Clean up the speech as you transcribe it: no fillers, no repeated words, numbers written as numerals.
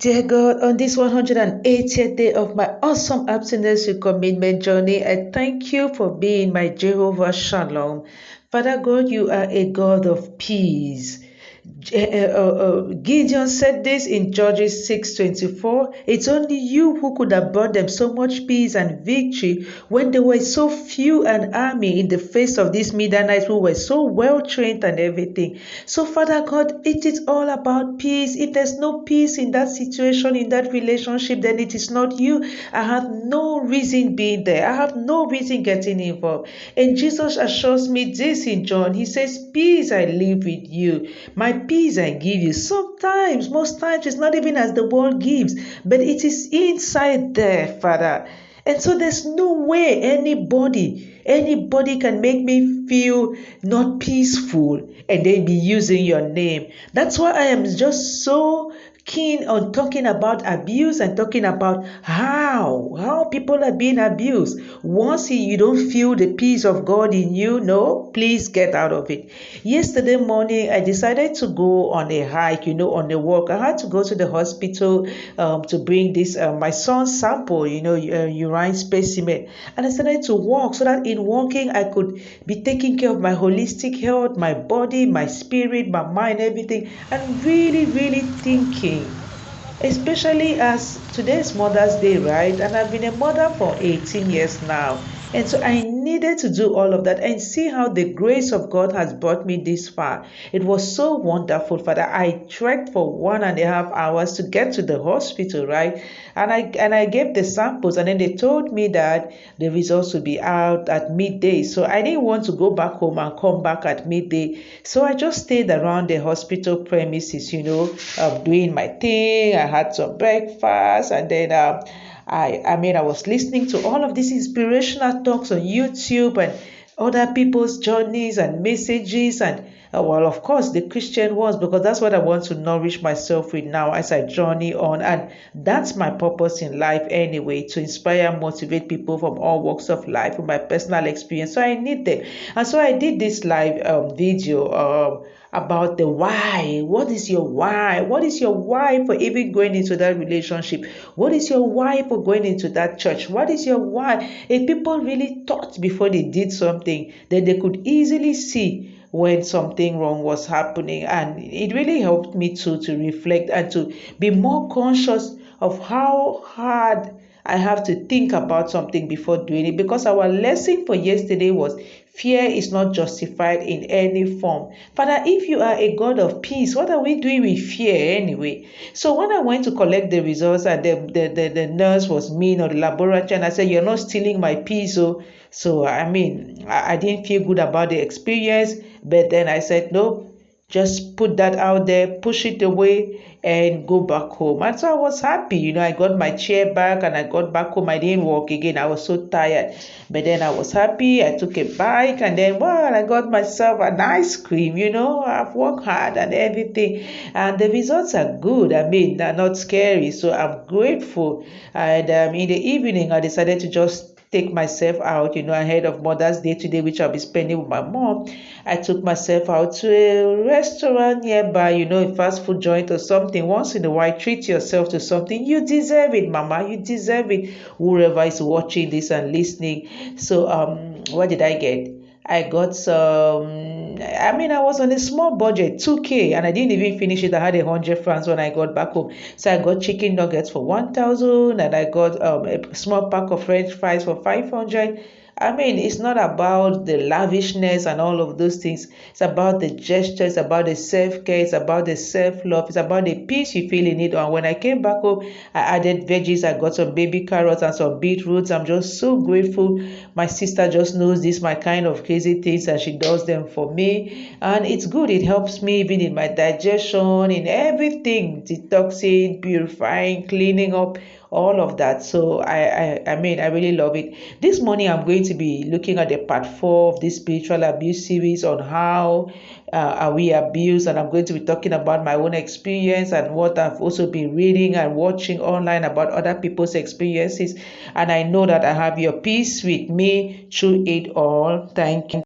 Dear God, on this 180th day of my awesome abstinence to commitment journey, I thank you for being my Jehovah Shalom. Father God, you are a God of peace. Gideon said this in Judges 6:24. It's only you who could have brought them so much peace and victory when they were so few an army in the face of these Midianites who were so well trained and everything. So, Father God, it is all about peace. If there's no peace in that situation, in that relationship, then it is not you. I have no reason being there. I have no reason getting involved. And Jesus assures me this in John. He says, peace I live with you. My peace I give you. Sometimes, most times, it's not even as the world gives, but it is inside there, Father. And so there's no way anybody can make me feel not peaceful and then be using your name. That's why I am just so keen on talking about abuse and talking about how people are being abused. Once you don't feel the peace of God in you, no, please get out of it. Yesterday morning, I decided to go on a hike, on a walk. I had to go to the hospital to bring this my son's sample, urine specimen, and I started to walk so that in walking I could be taking care of my holistic health, my body, my spirit, my mind, everything, and really thinking, especially as today is Mother's Day, right? And I've been a mother for 18 years now. And so I needed to do all of that and see how the grace of God has brought me this far. It was so wonderful, Father. I trekked for 1.5 hours to get to the hospital, right? And I gave the samples, and then they told me that the results would be out at midday. So I didn't want to go back home and come back at midday. So I just stayed around the hospital premises, doing my thing. I had some breakfast, and then I was listening to all of these inspirational talks on YouTube and other people's journeys and messages, and well, of course, the Christian ones, because that's what I want to nourish myself with now as I journey on. And that's my purpose in life anyway, to inspire, motivate people from all walks of life with my personal experience. So I need them. And so I did this live video about the why. What is your why? What is your why for even going into that relationship? What is your why for going into that church? What is your why? If people really thought before they did something, then they could easily see when something wrong was happening. And it really helped me to reflect and to be more conscious of how hard I have to think about something before doing it, because our lesson for yesterday was fear is not justified in any form. Father, if you are a God of peace, what are we doing with fear anyway? So when I went to collect the results and the nurse was mean, or the laboratory, and I said, you're not stealing my peace. So I didn't feel good about the experience, but then I said, no, just put that out there, push it away, and go back home. And so I was happy. I got my chair back and I got back home. I didn't walk again. I was so tired. But then I was happy. I took a bike, and then, well, I got myself an ice cream. I've worked hard and everything. And the results are good. They're not scary. So I'm grateful. And in the evening, I decided to just take myself out, ahead of Mother's Day today, which I'll be spending with my mom. I took myself out to a restaurant nearby, a fast food joint or something. Once in a while, treat yourself to something. You deserve it, Mama. You deserve it. Whoever is watching this and listening. So, what did I get? I got some, I was on a small budget, 2K, and I didn't even finish it. I had 100 francs when I got back home. So I got chicken nuggets for 1,000, and I got a small pack of French fries for 500. It's not about the lavishness and all of those things. It's about the gesture. It's about the self-care. It's about the self-love. It's about the peace you feel in it. And when I came back home, I added veggies. I got some baby carrots and some beetroots. I'm just so grateful. My sister just knows this, my kind of crazy things, and she does them for me. And it's good. It helps me even in my digestion, in everything, detoxing, purifying, cleaning up, all of that. So I really love it. This morning I'm going to be looking at the part 4 of this spiritual abuse series on how are we abused, and I'm going to be talking about my own experience and what I've also been reading and watching online about other people's experiences. And I know that I have your peace with me through it all. Thank you.